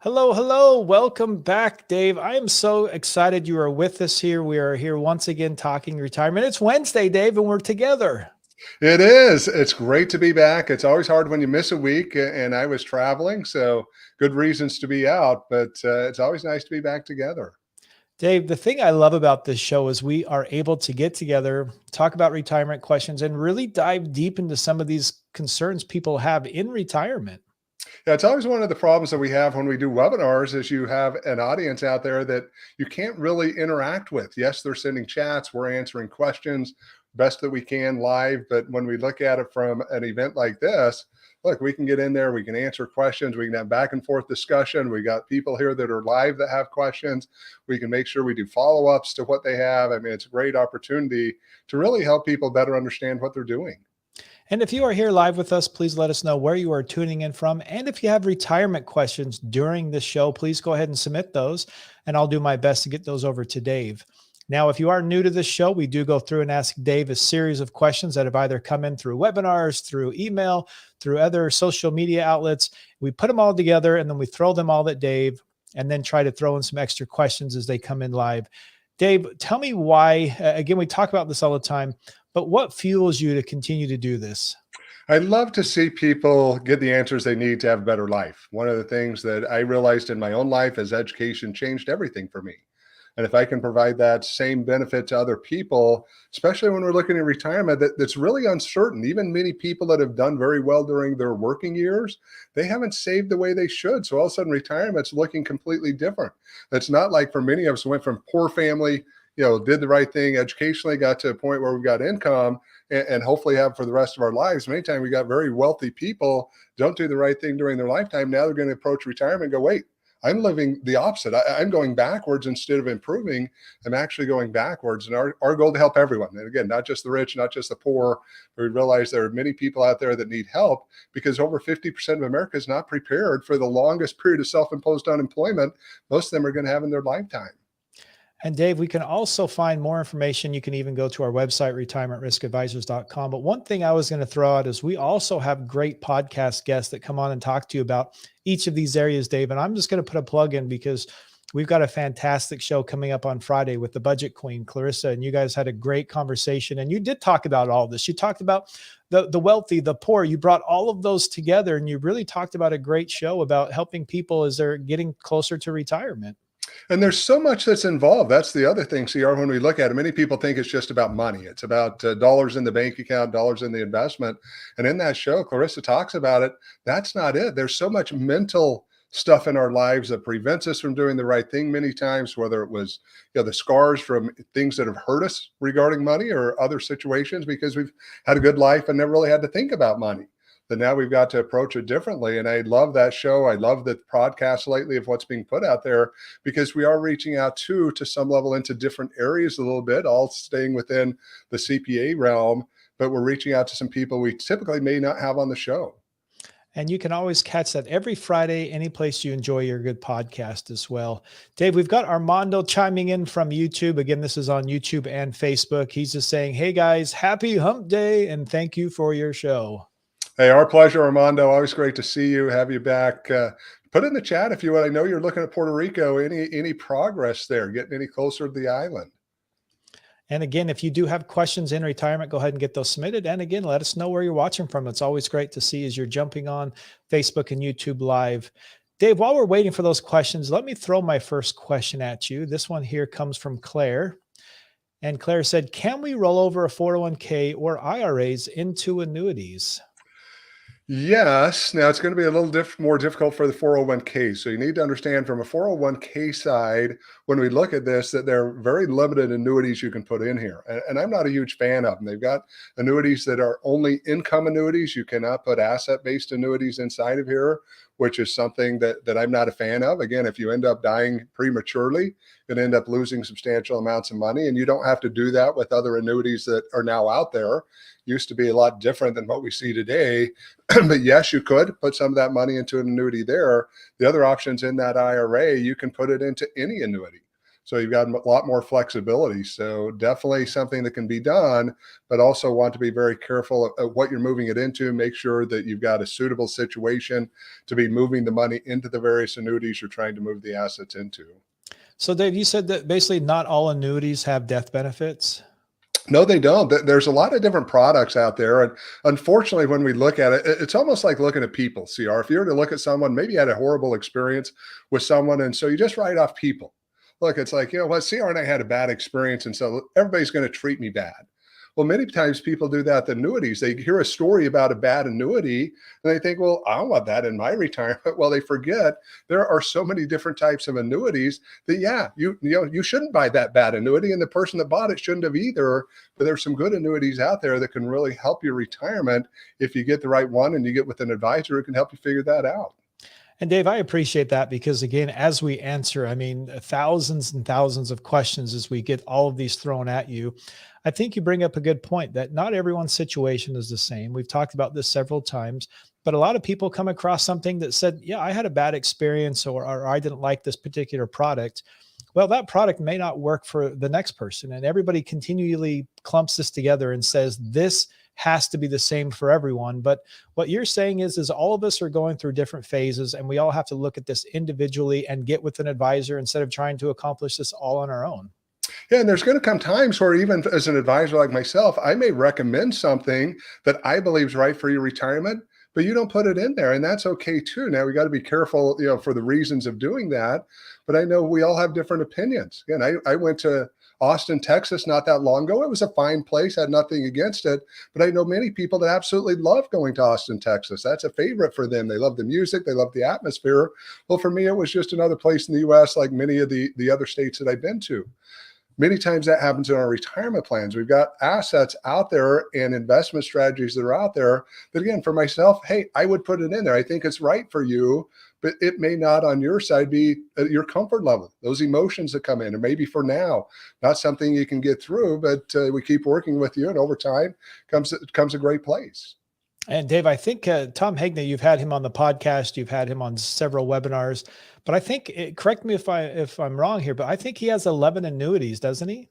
Hello, hello. Welcome back, Dave. I am so excited you are with us here. We are here once again talking retirement. It's Wednesday, Dave, and we're together. It is. It's great to be back. It's always hard when you miss a week, and I was traveling, so good reasons to be out, but it's always nice to be back together. Dave, the thing I love about this show is we are able to get together, talk about retirement questions, and really dive deep into some of these concerns people have in retirement. Yeah, it's always one of the problems that we have when we do webinars is you have an audience out there that you can't really interact with. Yes, they're sending chats, we're answering questions best that we can live, but when we look at it from an event like this, look, we can get in there, we can answer questions, we can have back and forth discussion. We got people here that are live that have questions. We can make sure we do follow-ups to what they have. I mean, it's a great opportunity to really help people better understand what they're doing. And if you are here live with us, please let us know where you are tuning in from. And if you have retirement questions during the show, please go ahead and submit those, and I'll do my best to get those over to Dave. Now, if you are new to this show, we do go through and ask Dave a series of questions that have either come in through webinars, through email, through other social media outlets. We put them all together and then we throw them all at Dave and then try to throw in some extra questions as they come in live. Dave, tell me why, again, we talk about this all the time, but what fuels you to continue to do this? I love to see people get the answers they need to have a better life. One of the things that I realized in my own life is education changed everything for me. And if I can provide that same benefit to other people, especially when we're looking at retirement, that's really uncertain. Even many people that have done very well during their working years, they haven't saved the way they should. So all of a sudden, retirement's looking completely different. It's not like for many of us went from poor family, did the right thing educationally, got to a point where we've got income and hopefully have for the rest of our lives. Many times we got very wealthy people don't do the right thing during their lifetime. Now they're going to approach retirement and go, wait, I'm living the opposite. I'm going backwards instead of improving. I'm actually going backwards. And our goal to help everyone. And again, not just the rich, not just the poor, but we realize there are many people out there that need help because over 50% of America is not prepared for the longest period of self-imposed unemployment most of them are going to have in their lifetime. And Dave, we can also find more information. You can even go to our website, retirementriskadvisors.com. But one thing I was going to throw out is we also have great podcast guests that come on and talk to you about each of these areas, Dave. And I'm just going to put a plug in because we've got a fantastic show coming up on Friday with the budget queen, Clarissa, and you guys had a great conversation. And you did talk about all this. You talked about the wealthy, the poor. You brought all of those together and you really talked about a great show about helping people as they're getting closer to retirement. And there's so much that's involved. That's the other thing, CR, when we look at it, many people think it's just about money. It's about dollars in the bank account, dollars in the investment. And in that show, Clarissa talks about it. That's not it. There's so much mental stuff in our lives that prevents us from doing the right thing many times, whether it was the scars from things that have hurt us regarding money or other situations because we've had a good life and never really had to think about money. But now we've got to approach it differently. And I love that show. I love the podcast lately of what's being put out there because we are reaching out to some level into different areas a little bit, all staying within the CPA realm, but we're reaching out to some people we typically may not have on the show. And you can always catch that every Friday, any place you enjoy your good podcast as well. Dave, we've got Armando chiming in from YouTube. Again, this is on YouTube and Facebook. He's just saying, hey guys, happy hump day and thank you for your show. Hey, our pleasure, Armando. Always great to see you, have you back. Put in the chat if you would. I know you're looking at Puerto Rico. Any progress there? Getting any closer to the island? And again, if you do have questions in retirement, go ahead and get those submitted. And again, let us know where you're watching from. It's always great to see as you're jumping on Facebook and YouTube live. Dave, while we're waiting for those questions, let me throw my first question at you. This one here comes from Claire. And Claire said, can we roll over a 401k or IRAs into annuities? Yes. Now it's going to be a little more difficult for the 401k. So you need to understand from a 401k side, when we look at this, that there are very limited annuities you can put in here. And I'm not a huge fan of them. They've got annuities that are only income annuities. You cannot put asset-based annuities inside of here, which is something that I'm not a fan of. Again, if you end up dying prematurely, you're going to end up losing substantial amounts of money. And you don't have to do that with other annuities that are now out there. Used to be a lot different than what we see today. But yes, you could put some of that money into an annuity there. The other options in that IRA, you can put it into any annuity. So you've got a lot more flexibility. So definitely something that can be done, but also want to be very careful of what you're moving it into. Make sure that you've got a suitable situation to be moving the money into the various annuities you're trying to move the assets into. So Dave, you said that basically not all annuities have death benefits. No, they don't. There's a lot of different products out there. And unfortunately, when we look at it, it's almost like looking at people, CR. If you were to look at someone, maybe you had a horrible experience with someone, and so you just write off people. Look, it's like, you know what, CR and I had a bad experience, and so everybody's going to treat me bad. Well, many times people do that with annuities. They hear a story about a bad annuity and they think, well, I don't want that in my retirement. Well, they forget there are so many different types of annuities that, yeah, you shouldn't buy that bad annuity. And the person that bought it shouldn't have either. But there's some good annuities out there that can really help your retirement if you get the right one and you get with an advisor who can help you figure that out. And Dave, I appreciate that because again, as we answer, I mean, thousands and thousands of questions as we get all of these thrown at you, I think you bring up a good point that not everyone's situation is the same. We've talked about this several times, but a lot of people come across something that said, yeah, I had a bad experience or I didn't like this particular product. Well, that product may not work for the next person. And everybody continually clumps this together and says, this has to be the same for everyone. But what you're saying is all of us are going through different phases and we all have to look at this individually and get with an advisor instead of trying to accomplish this all on our own. Yeah, and there's going to come times where even as an advisor like myself, I may recommend something that I believe is right for your retirement, but you don't put it in there, and that's okay too. Now we got to be careful, for the reasons of doing that. But I know we all have different opinions. Again, I went to Austin, Texas, not that long ago. It was a fine place, had nothing against it. But I know many people that absolutely love going to Austin, Texas. That's a favorite for them. They love the music, they love the atmosphere. Well, for me, it was just another place in the US, like many of the other states that I've been to. Many times that happens in our retirement plans. We've got assets out there and investment strategies that are out there that, again, for myself, hey, I would put it in there. I think it's right for you, but it may not on your side be at your comfort level. Those emotions that come in, or maybe for now, not something you can get through, but we keep working with you, and over time comes a great place. And Dave, I think Tom Hagney, you've had him on the podcast, you've had him on several webinars, but I think, correct me if I'm wrong here, but I think he has 11 annuities, doesn't he?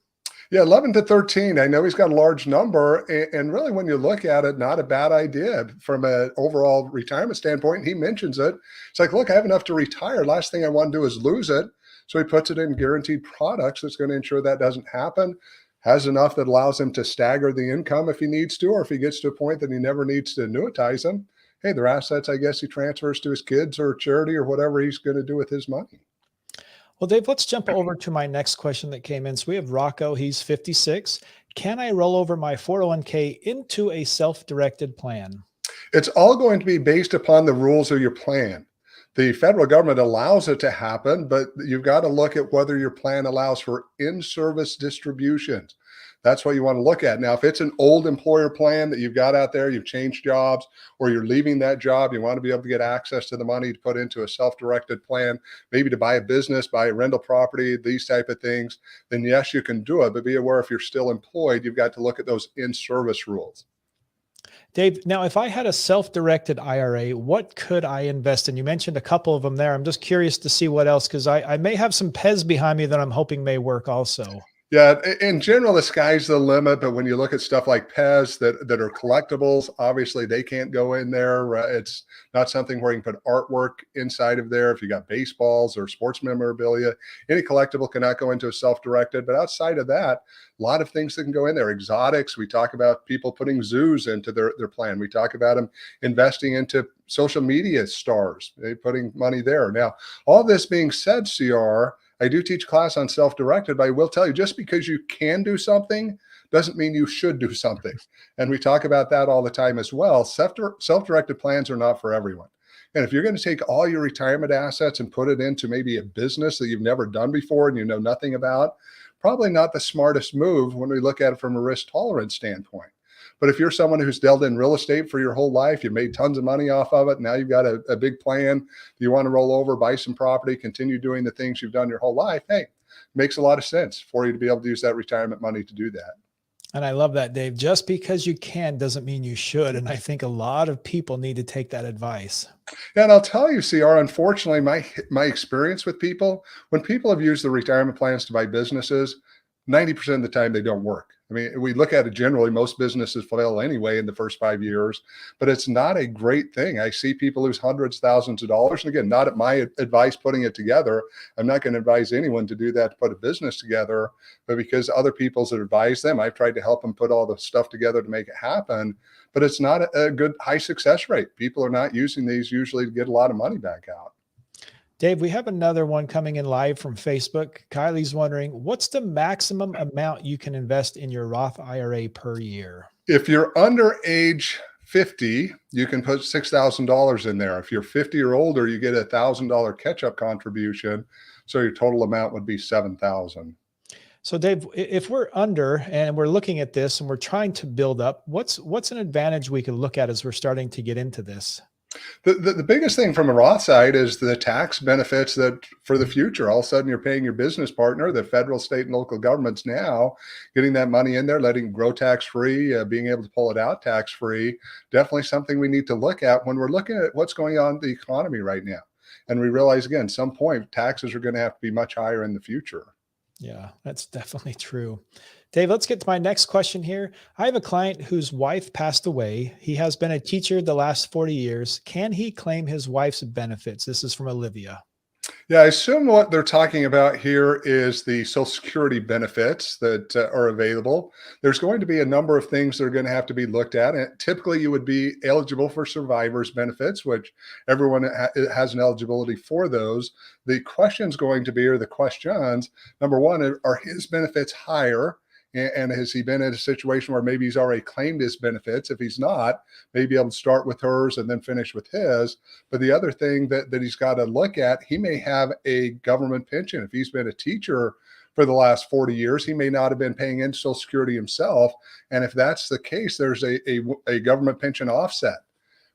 Yeah, 11 to 13. I know he's got a large number. And really, when you look at it, not a bad idea from an overall retirement standpoint. He mentions it. It's like, look, I have enough to retire. Last thing I want to do is lose it. So he puts it in guaranteed products that's going to ensure that doesn't happen. Has enough that allows him to stagger the income if he needs to, or if he gets to a point that he never needs to annuitize them. Hey, they're assets, I guess he transfers to his kids or charity or whatever he's going to do with his money. Well, Dave, let's jump over to my next question that came in. So we have Rocco, he's 56. Can I roll over my 401k into a self-directed plan? It's all going to be based upon the rules of your plan. The federal government allows it to happen, but you've got to look at whether your plan allows for in-service distributions. That's what you want to look at. Now, if it's an old employer plan that you've got out there, you've changed jobs, or you're leaving that job, you want to be able to get access to the money to put into a self-directed plan, maybe to buy a business, buy a rental property, these type of things, then yes, you can do it. But be aware, if you're still employed, you've got to look at those in-service rules. Dave, now if I had a self-directed IRA, what could I invest in? You mentioned a couple of them there. I'm just curious to see what else, because I may have some Pez behind me that I'm hoping may work also. Yeah, in general, the sky's the limit. But when you look at stuff like Pez that are collectibles, obviously they can't go in there. It's not something where you can put artwork inside of there. If you got baseballs or sports memorabilia, any collectible cannot go into a self-directed. But outside of that, a lot of things that can go in there. Exotics, we talk about people putting zoos into their plan. We talk about them investing into social media stars, putting money there. Now, all this being said, CR, I do teach class on self-directed, but I will tell you, just because you can do something doesn't mean you should do something. And we talk about that all the time as well. Self-directed plans are not for everyone. And if you're going to take all your retirement assets and put it into maybe a business that you've never done before and you know nothing about, probably not the smartest move when we look at it from a risk tolerance standpoint. But if you're someone who's dealt in real estate for your whole life, you've made tons of money off of it, now you've got a big plan, you want to roll over, buy some property, continue doing the things you've done your whole life, hey, makes a lot of sense for you to be able to use that retirement money to do that. And I love that, Dave. Just because you can doesn't mean you should. And I think a lot of people need to take that advice. Yeah, and I'll tell you, CR, unfortunately, my experience with people, when people have used the retirement plans to buy businesses, 90% of the time they don't work. I mean, we look at it generally, most businesses fail anyway in the first 5 years, but it's not a great thing. I see people lose hundreds, thousands of dollars. And again, not at my advice putting it together. I'm not going to advise anyone to do that, to put a business together, but because other people's advised them, I've tried to help them put all the stuff together to make it happen. But it's not a good high success rate. People are not using these usually to get a lot of money back out. Dave, we have another one coming in live from Facebook. Kylie's wondering, what's the maximum amount you can invest in your Roth IRA per year? If you're under age 50, you can put $6,000 in there. If you're 50 or older, you get $1,000 catch-up contribution. So your total amount would be 7,000. So Dave, if we're under and we're looking at this and we're trying to build up, what's an advantage we could look at as we're starting to get into this? The biggest thing from a Roth side is the tax benefits that for the future. All of a sudden, you're paying your business partner, the federal, state, and local governments now, getting that money in there, letting it grow tax free, being able to pull it out tax free. Definitely something we need to look at when we're looking at what's going on in the economy right now. And we realize, again, some point taxes are going to have to be much higher in the future. Yeah, that's definitely true. Dave, let's get to my next question here. I have a client whose wife passed away. He has been a teacher the last 40 years. Can he claim his wife's benefits? This is from Olivia. Yeah, I assume what they're talking about here is the Social Security benefits that are available. There's going to be a number of things that are going to have to be looked at. And typically, you would be eligible for survivor's benefits, which everyone has an eligibility for those. The question's going to be, or the questions, number one, are his benefits higher? And has he been in a situation where maybe he's already claimed his benefits? If he's not, maybe able to start with hers and then finish with his. But the other thing that he's got to look at, he may have a government pension. If he's been a teacher for the last 40 years, he may not have been paying into Social Security himself. And if that's the case, there's a government pension offset,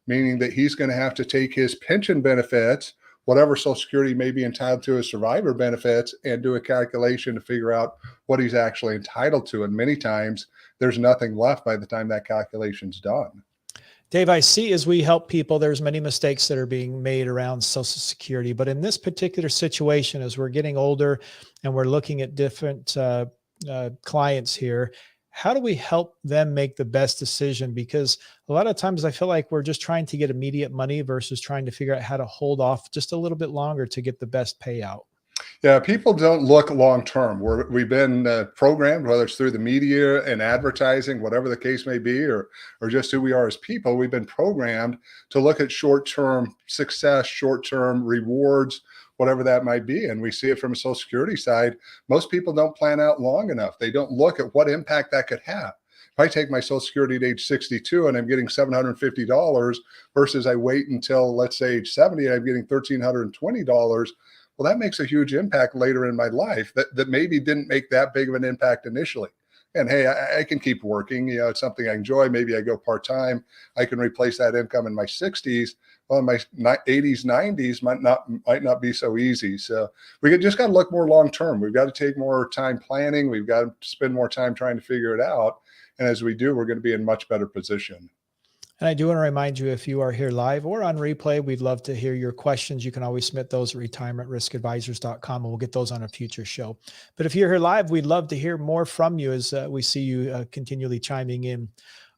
meaning that he's going to have to take his pension benefits, whatever Social Security may be entitled to as survivor benefits, and do a calculation to figure out what he's actually entitled to. And many times there's nothing left by the time that calculation's done. Dave, I see as we help people, there's many mistakes that are being made around Social Security, but in this particular situation, as we're getting older and we're looking at different clients here, how do we help them make the best decision? Because a lot of times I feel like we're just trying to get immediate money versus trying to figure out how to hold off just a little bit longer to get the best payout. Yeah, people don't look long term. We've been programmed, whether it's through the media and advertising, whatever the case may be, or just who we are as people. We've been programmed to look at short term success, short term rewards, whatever that might be. And we see it from a Social Security side. Most people don't plan out long enough. They don't look at what impact that could have. If I take my Social Security at age 62 and I'm getting $750 versus I wait until, let's say, age 70 and I'm getting $1,320, well, that makes a huge impact later in my life that maybe didn't make that big of an impact initially. And hey, I can keep working. It's something I enjoy. Maybe I go part-time. I can replace that income in my 60s. Well, in my 80s, 90s might not be so easy. So we just got to look more long-term. We've got to take more time planning. We've got to spend more time trying to figure it out. And as we do, we're going to be in much better position. And I do want to remind you, if you are here live or on replay, we'd love to hear your questions. You can always submit those at retirementriskadvisors.com, and we'll get those on a future show. But if you're here live, we'd love to hear more from you as we see you continually chiming in.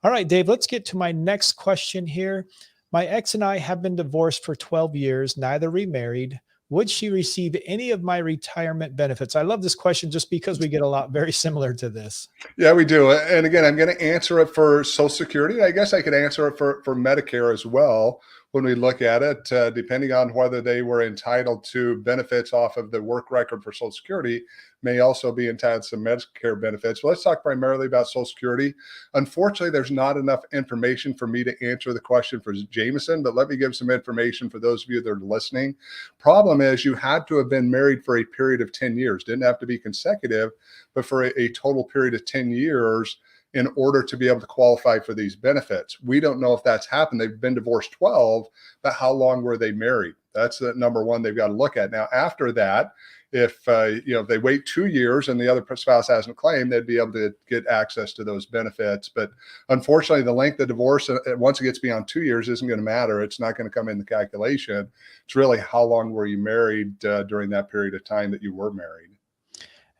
All right, Dave, let's get to my next question here. My ex and I have been divorced for 12 years, neither remarried. Would she receive any of my retirement benefits? I love this question just because we get a lot very similar to this. Yeah, we do. And again, I'm going to answer it for Social Security. I guess I could answer it for Medicare as well when we look at it, depending on whether they were entitled to benefits off of the work record for Social Security, may also be entitled to Medicare benefits. But let's talk primarily about Social Security. Unfortunately, there's not enough information for me to answer the question for Jameson, but let me give some information for those of you that are listening. Problem is, you had to have been married for a period of 10 years. Didn't have to be consecutive, but for a total period of 10 years in order to be able to qualify for these benefits. We don't know if that's happened. They've been divorced 12, but how long were they married? That's the number one they've got to look at. Now, after that, if if they wait 2 years and the other spouse hasn't claimed, they'd be able to get access to those benefits. But unfortunately, the length of divorce, once it gets beyond 2 years, isn't going to matter. It's not going to come in the calculation. It's really how long were you married during that period of time that you were married.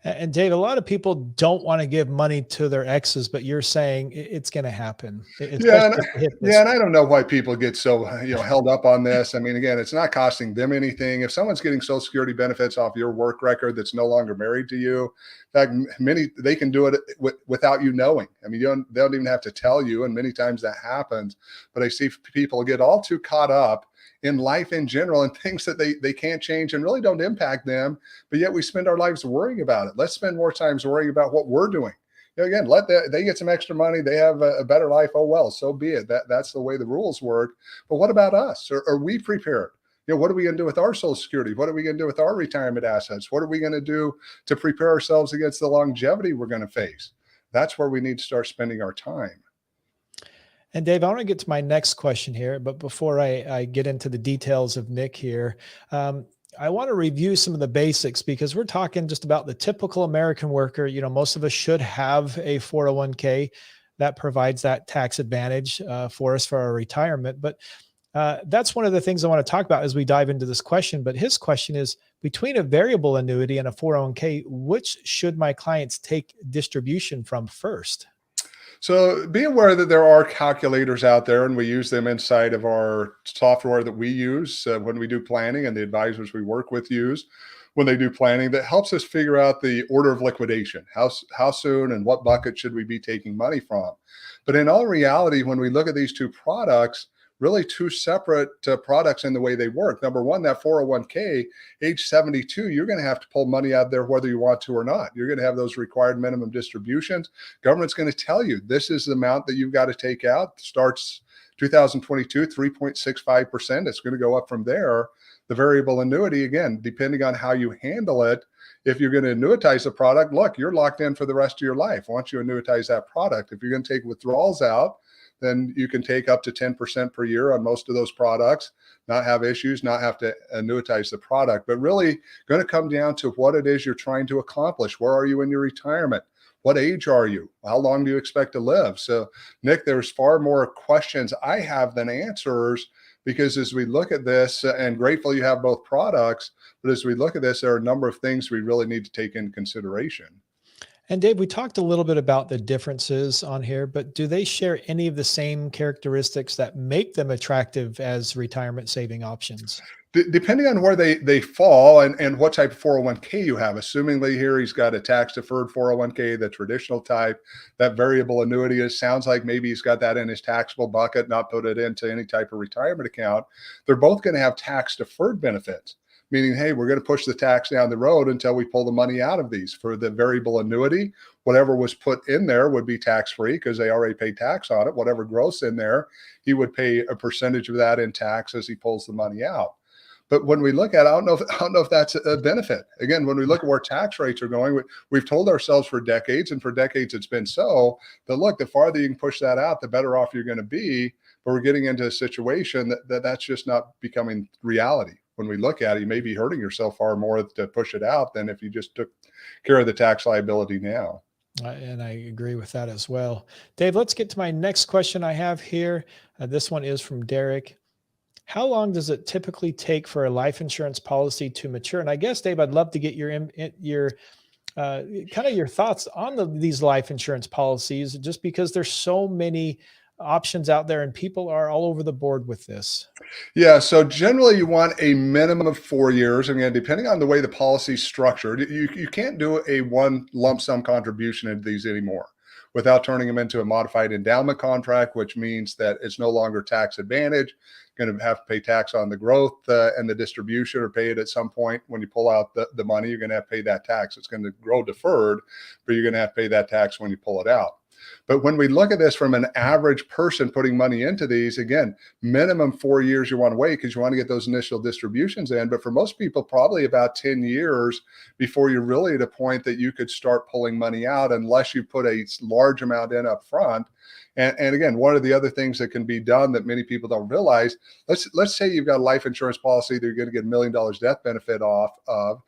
And Dave, a lot of people don't want to give money to their exes, but you're saying it's going to happen, Yeah, especially and if they hit yeah, this. and I don't know why people get so held up on this. I mean, again, it's not costing them anything. If someone's getting Social Security benefits off your work record that's no longer married to you, in fact, many they can do it without you knowing. I mean, they don't even have to tell you, and many times that happens. But I see people get all too caught up in life in general and things that they can't change and really don't impact them, but yet we spend our lives worrying about it. Let's spend more times worrying about what we're doing. Again, they get some extra money, they have a better life. Oh well, so be it. That's the way the rules work. But what about us? Are we prepared? What are we going to do with our Social Security? What are we going to do with our retirement assets? What are we going to do to prepare ourselves against the longevity we're going to face? That's where we need to start spending our time. And Dave, I want to get to my next question here, but before I get into the details of Nick here, I want to review some of the basics because we're talking just about the typical American worker. Most of us should have a 401k that provides that tax advantage for us for our retirement. But that's one of the things I want to talk about as we dive into this question. But his question is, between a variable annuity and a 401k, which should my clients take distribution from first? So be aware that there are calculators out there, and we use them inside of our software that we use when we do planning, and the advisors we work with use when they do planning, that helps us figure out the order of liquidation. How soon and what bucket should we be taking money from? But in all reality, when we look at these two products, really two separate products in the way they work. Number one, that 401k, age 72, you're going to have to pull money out there whether you want to or not. You're going to have those required minimum distributions. Government's going to tell you this is the amount that you've got to take out. Starts 2022, 3.65%. It's going to go up from there. The variable annuity, again, depending on how you handle it, if you're going to annuitize the product, look, you're locked in for the rest of your life once you annuitize that product. If you're going to take withdrawals out, then you can take up to 10% per year on most of those products, not have issues, not have to annuitize the product. But really going to come down to what it is you're trying to accomplish. Where are you in your retirement? What age are you? How long do you expect to live? So, Nick, there's far more questions I have than answers, because as we look at this, and grateful you have both products, but as we look at this, there are a number of things we really need to take into consideration. And Dave, we talked a little bit about the differences on here, but do they share any of the same characteristics that make them attractive as retirement saving options? Depending on where they fall and what type of 401k you have, assumingly here he's got a tax deferred 401k, the traditional type, that variable annuity, it sounds like maybe he's got that in his taxable bucket, not put it into any type of retirement account. They're both going to have tax deferred benefits, meaning, hey, we're going to push the tax down the road until we pull the money out of these. For the variable annuity, whatever was put in there would be tax-free because they already pay tax on it. Whatever gross in there, he would pay a percentage of that in tax as he pulls the money out. But when we look at, I don't know if that's a benefit. Again, when we look at where tax rates are going, we've told ourselves for decades, and for decades it's been so, that look, the farther you can push that out, the better off you're going to be. But we're getting into a situation that's just not becoming reality. When we look at it, you may be hurting yourself far more to push it out than if you just took care of the tax liability now. And I agree with that as well. Dave, let's get to my next question I have here. This one is from Derek. How long does it typically take for a life insurance policy to mature? And I guess, Dave, I'd love to get your kind of your thoughts on these life insurance policies, just because there's so many options out there and people are all over the board with this. Yeah, so generally you want a minimum of 4 years. Again, depending on the way the policy is structured, you can't do a one lump sum contribution into these anymore without turning them into a modified endowment contract, which means that it's no longer tax advantage. Going to have to pay tax on the growth and the distribution, or pay it at some point when you pull out the money. You're going to have to pay that tax. It's going to grow deferred, but you're going to have to pay that tax when you pull it out. But when we look at this from an average person putting money into these, again, minimum 4 years you want to wait because you want to get those initial distributions in. But for most people, probably about 10 years before you're really at a point that you could start pulling money out unless you put a large amount in up front. And again, one of the other things that can be done that many people don't realize, let's say you've got a life insurance policy that you're going to get $1 million death benefit off of,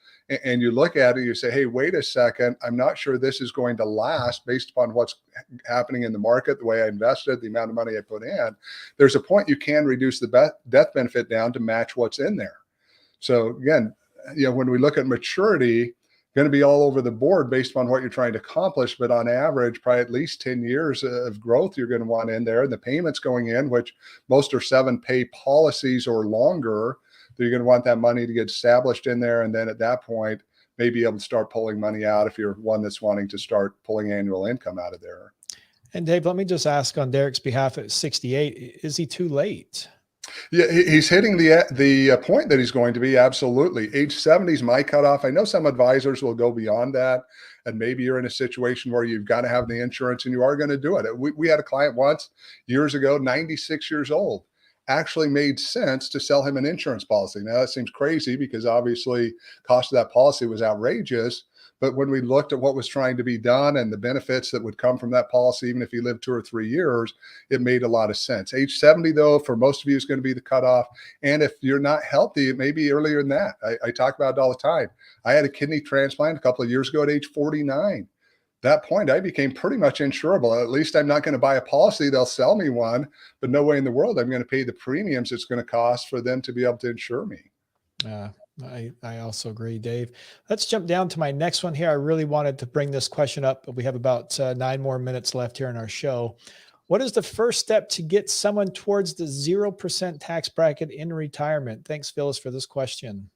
and you look at it, you say, hey, wait a second, I'm not sure this is going to last based upon what's happening in the market, the way I invested, the amount of money I put in. There's a point you can reduce the death benefit down to match what's in there. So again, when we look at maturity, going to be all over the board based on what you're trying to accomplish. But on average, probably at least 10 years of growth you're going to want in there. And the payments going in, which most are 7-pay policies or longer, that you're going to want that money to get established in there. And then at that point, maybe able to start pulling money out if you're one that's wanting to start pulling annual income out of there. And Dave, let me just ask on Derek's behalf at 68, is he too late? Yeah, he's hitting the point that he's going to be. Absolutely. Age 70 is my cutoff. I know some advisors will go beyond that. And maybe you're in a situation where you've got to have the insurance and you are going to do it. We had a client once years ago, 96 years old. Actually made sense to sell him an insurance policy. Now that seems crazy because obviously cost of that policy was outrageous. But when we looked at what was trying to be done and the benefits that would come from that policy, even if you lived 2 or 3 years, it made a lot of sense. Age 70, though, for most of you is going to be the cutoff. And if you're not healthy, it may be earlier than that. I talk about it all the time. I had a kidney transplant a couple of years ago at age 49. That point, I became pretty much insurable. At least I'm not going to buy a policy. They'll sell me one, but no way in the world I'm going to pay the premiums it's going to cost for them to be able to insure me. I also agree, Dave. Let's jump down to my next one here. I really wanted to bring this question up, but we have about 9 more minutes left here in our show. What is the first step to get someone towards the 0% tax bracket in retirement? Thanks, Phyllis, for this question.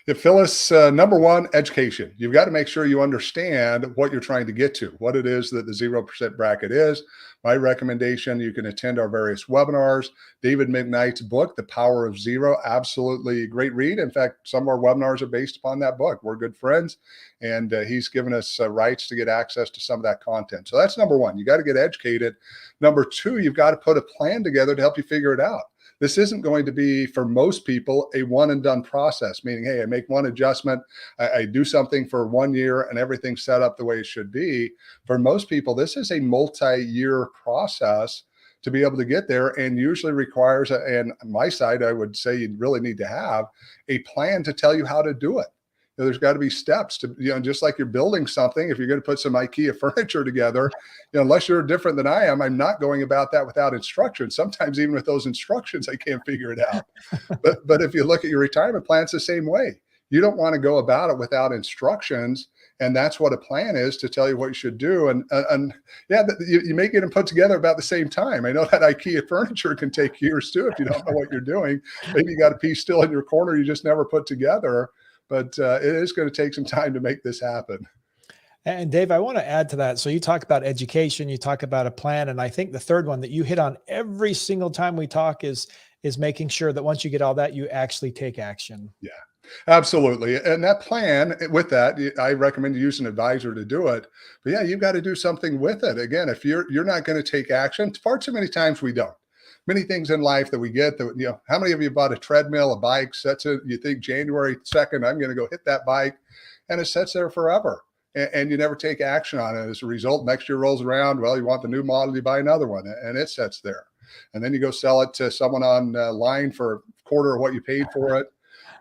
Yeah, Phyllis, number one, education. You've got to make sure you understand what you're trying to get to, what it is that the 0% bracket is. My recommendation, you can attend our various webinars. David McKnight's book, The Power of Zero, absolutely great read. In fact, some of our webinars are based upon that book. We're good friends, and he's given us rights to get access to some of that content. So that's number one. You got to get educated. Number two, you've got to put a plan together to help you figure it out. This isn't going to be, for most people, a one and done process, meaning, hey, I make one adjustment, I do something for 1 year and everything's set up the way it should be. For most people, this is a multi-year process to be able to get there, and usually requires, and on my side, I would say you really need to have a plan to tell you how to do it. There's got to be steps to, just like you're building something. If you're going to put some IKEA furniture together, unless you're different than I am, I'm not going about that without instructions. Sometimes even with those instructions, I can't figure it out. But if you look at your retirement plan, it's the same way. You don't want to go about it without instructions. And that's what a plan is, to tell you what you should do. And yeah, you may get them put together about the same time. I know that IKEA furniture can take years too if you don't know what you're doing. Maybe you got a piece still in your corner you just never put together. But it is going to take some time to make this happen. And Dave, I want to add to that. So you talk about education, you talk about a plan. And I think the third one that you hit on every single time we talk is making sure that once you get all that, you actually take action. Yeah, absolutely. And that plan, with that, I recommend you use an advisor to do it. But yeah, you've got to do something with it. Again, if you're not going to take action, far too many times we don't. Many things in life that we get that, how many of you bought a treadmill, a bike, sets it, you think January 2nd, I'm going to go hit that bike, and it sits there forever. And you never take action on it. As a result, next year rolls around, well, you want the new model, you buy another one, and it sits there. And then you go sell it to someone online for a quarter of what you paid for it.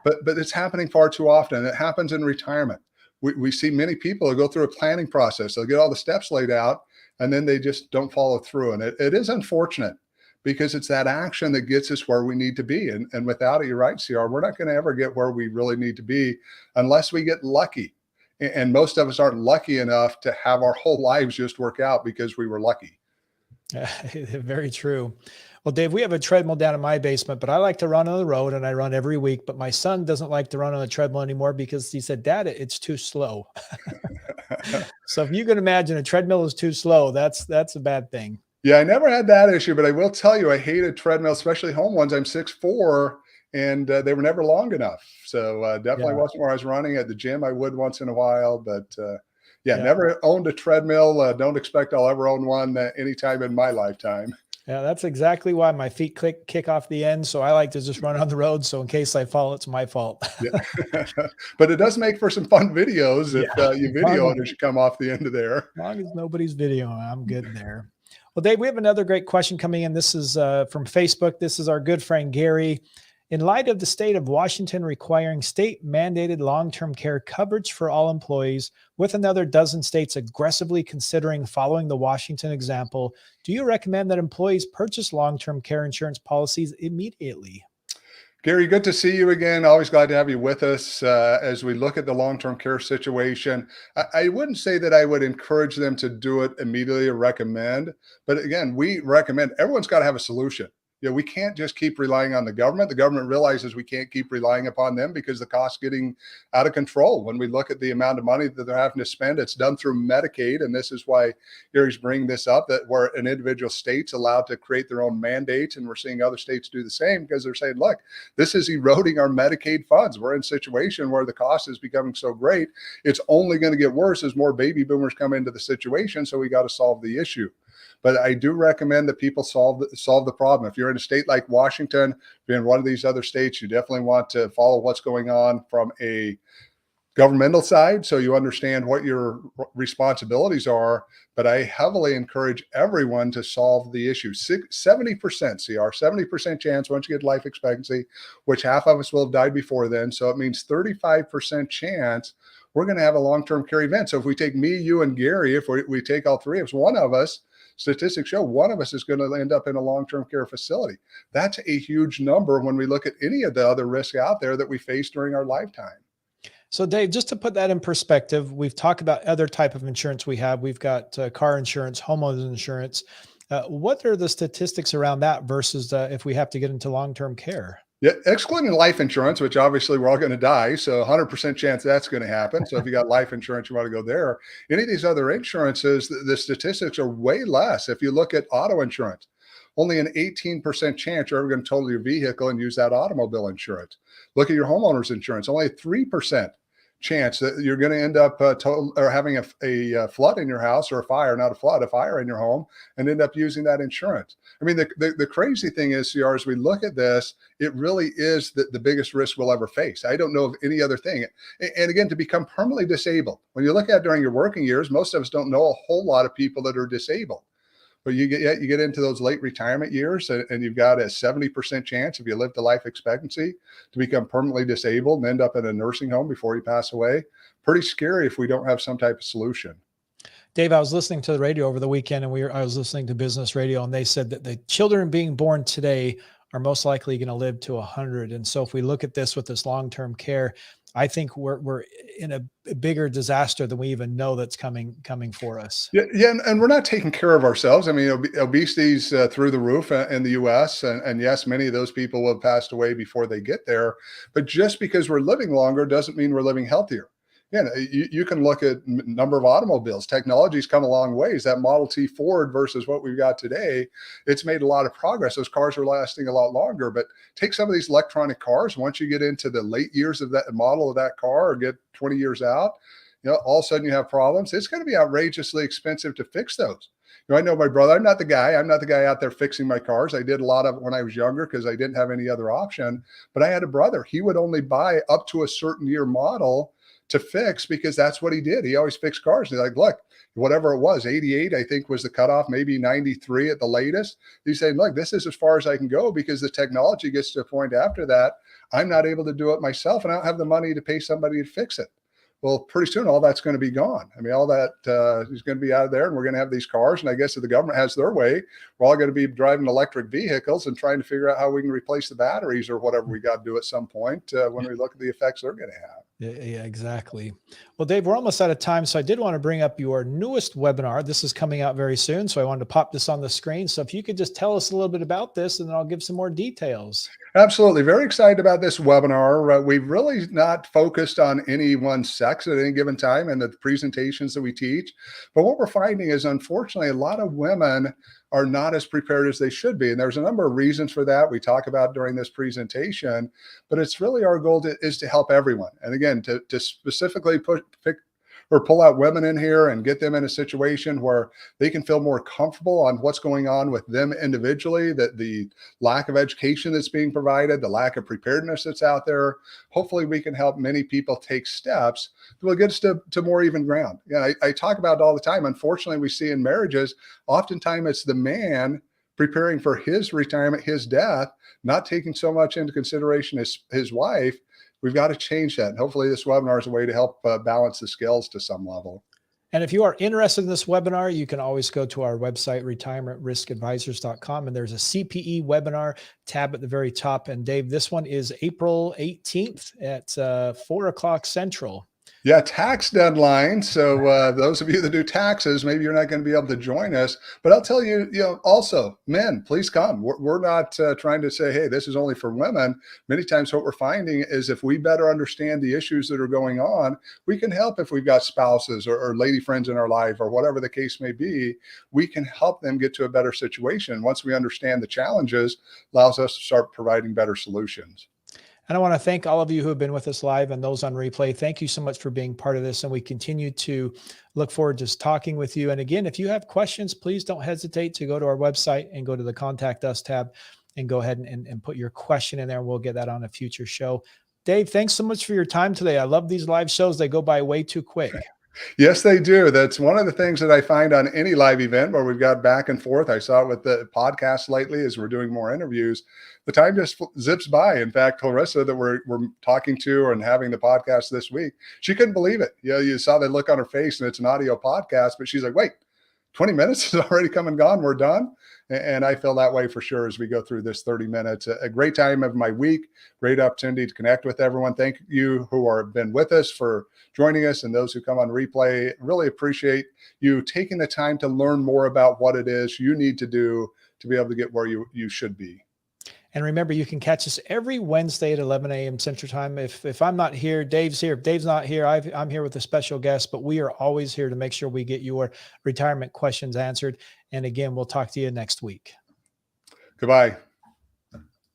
But it's happening far too often. It happens in retirement. We see many people who go through a planning process. They'll get all the steps laid out, and then they just don't follow through. And it is unfortunate, because it's that action that gets us where we need to be. And without it, you're right, CR, we're not going to ever get where we really need to be unless we get lucky. And most of us aren't lucky enough to have our whole lives just work out because we were lucky. Very true. Well, Dave, we have a treadmill down in my basement, but I like to run on the road, and I run every week. But my son doesn't like to run on the treadmill anymore because he said, Dad, it's too slow. So if you can imagine a treadmill is too slow, that's a bad thing. Yeah, I never had that issue, but I will tell you, I hated treadmill, especially home ones. I'm 6'4", and they were never long enough. So definitely wasn't where I was running. At the gym, I would once in a while, but Yeah, Yeah. never owned a treadmill. Don't expect I'll ever own one anytime in my lifetime. Yeah, that's exactly why my feet kick off the end. So I like to just run on the road. So in case I fall, it's my fault. Yeah, but it does make for some fun videos Yeah. if you video Long it as you come off the end of there. long as nobody's videoing, I'm good there. Well, Dave, we have another great question coming in. This is from Facebook. This is our good friend Gary. In light of the state of Washington requiring state mandated long term care coverage for all employees, with another dozen states aggressively considering following the Washington example, do you recommend that employees purchase long term care insurance policies immediately? Gary, good to see you again. Always glad to have you with us as we look at the long-term care situation. I wouldn't say that I would encourage them to do it immediately or recommend, but again, we recommend everyone's got to have a solution. We can't just keep relying on the government. The government realizes we can't keep relying upon them because the cost getting out of control. When we look at the amount of money that they're having to spend, it's done through Medicaid, and this is why Gary's bringing this up, that where an individual state's allowed to create their own mandates, and we're seeing other states do the same because they're saying, look, this is eroding our Medicaid funds. We're in a situation where the cost is becoming so great, it's only going to get worse as more baby boomers come into the situation. So we got to solve the issue. But I do recommend that people solve the problem. If you're in a state like Washington, if you're in one of these other states, you definitely want to follow what's going on from a governmental side so you understand what your responsibilities are. But I heavily encourage everyone to solve the issue. 70% CR, 70% chance once you get life expectancy, which half of us will have died before then. So it means 35% chance we're going to have a long-term care event. So if we take me, you, and Gary, if we take all three of us, one of us, statistics show one of us is going to end up in a long-term care facility. That's a huge number when we look at any of the other risks out there that we face during our lifetime. So Dave, just to put that in perspective, we've talked about other type of insurance we have. We've got car insurance, homeowners insurance. What are the statistics around that versus if we have to get into long-term care? Yeah, excluding life insurance, which obviously we're all going to die. So 100% chance that's going to happen. So if you got life insurance, you want to go there. Any of these other insurances, the statistics are way less. If you look at auto insurance, only an 18% chance you're ever going to total your vehicle and use that automobile insurance. Look at your homeowner's insurance, only a 3% chance that you're going to end up having a flood in your house, or a fire, not a flood, a fire in your home, and end up using that insurance. I mean, the crazy thing is, CR, as we look at this, it really is the biggest risk we'll ever face. I don't know of any other thing. And again, to become permanently disabled, when you look at during your working years, most of us don't know a whole lot of people that are disabled. But you get into those late retirement years, and you've got a 70% chance if you live to life expectancy to become permanently disabled and end up in a nursing home before you pass away. Pretty scary if we don't have some type of solution. Dave, I was listening to the radio over the weekend, and I was listening to business radio, and they said that the children being born today are most likely going to live to 100. And so if we look at this with this long-term care, I think we're in a bigger disaster than we even know that's coming for us. Yeah, and we're not taking care of ourselves. I mean, obesity's through the roof in the U.S., and yes, many of those people have passed away before they get there. But just because we're living longer doesn't mean we're living healthier. Again, you can look at number of automobiles. Technology's come a long ways. That Model T Ford versus what we've got today, it's made a lot of progress. Those cars are lasting a lot longer. But take some of these electronic cars. Once you get into the late years of that model of that car, or get 20 years out, all of a sudden you have problems. It's going to be outrageously expensive to fix those. I know my brother. I'm not the guy out there fixing my cars. I did a lot of it when I was younger because I didn't have any other option. But I had a brother. He would only buy up to a certain year model to fix because that's what he did. He always fixed cars. He's like, look, whatever it was, 88, I think was the cutoff, maybe 93 at the latest. He's saying, look, this is as far as I can go because the technology gets to a point after that, I'm not able to do it myself and I don't have the money to pay somebody to fix it. Well, pretty soon all that's going to be gone. I mean, all that is going to be out of there, and we're going to have these cars. And I guess if the government has their way, we're all going to be driving electric vehicles and trying to figure out how we can replace the batteries or whatever we got to do at some point when we look at the effects they're going to have. Yeah, exactly. Well, Dave, we're almost out of time. So I did want to bring up your newest webinar. This is coming out very soon. So I wanted to pop this on the screen. So if you could just tell us a little bit about this, and then I'll give some more details. Absolutely. Very excited about this webinar. We've really not focused on any one sex at any given time in the presentations that we teach. But what we're finding is, unfortunately, a lot of women are not as prepared as they should be. And there's a number of reasons for that we talk about during this presentation, but it's really our goal is to help everyone. And again, to specifically or pull out women in here and get them in a situation where they can feel more comfortable on what's going on with them individually, that the lack of education that's being provided, the lack of preparedness that's out there. Hopefully we can help many people take steps that will get us to more even ground. Yeah, I talk about it all the time. Unfortunately, we see in marriages, oftentimes it's the man preparing for his retirement, his death, not taking so much into consideration as his wife. We've got to change that. And hopefully this webinar is a way to help balance the scales to some level. And if you are interested in this webinar, you can always go to our website, retirementriskadvisors.com, and there's a CPE webinar tab at the very top. And Dave, this one is April 18th at 4 o'clock Central. Yeah, tax deadline. So those of you that do taxes, maybe you're not going to be able to join us. But I'll tell you, also, men, please come. We're not trying to say, hey, this is only for women. Many times what we're finding is if we better understand the issues that are going on, we can help if we've got spouses or lady friends in our life or whatever the case may be. We can help them get to a better situation. Once we understand the challenges, allows us to start providing better solutions. And I want to thank all of you who have been with us live and those on replay. Thank you so much for being part of this. And we continue to look forward to talking with you. And again, if you have questions, please don't hesitate to go to our website and go to the Contact Us tab and go ahead and put your question in there. And we'll get that on a future show. Dave, thanks so much for your time today. I love these live shows. They go by way too quick. Yes, they do. That's one of the things that I find on any live event where we've got back and forth. I saw it with the podcast lately as we're doing more interviews. The time just zips by. In fact, Clarissa that we're talking to and having the podcast this week, she couldn't believe it. You saw the look on her face, and it's an audio podcast, but she's like, wait, 20 minutes has already come and gone. We're done. And I feel that way for sure as we go through this 30 minutes. A great time of my week, great opportunity to connect with everyone. Thank you who have been with us for joining us, and those who come on replay. Really appreciate you taking the time to learn more about what it is you need to do to be able to get where you should be. And remember, you can catch us every Wednesday at 11 a.m. Central Time. If I'm not here, Dave's here. If Dave's not here, I'm here with a special guest, but we are always here to make sure we get your retirement questions answered. And again, we'll talk to you next week. Goodbye.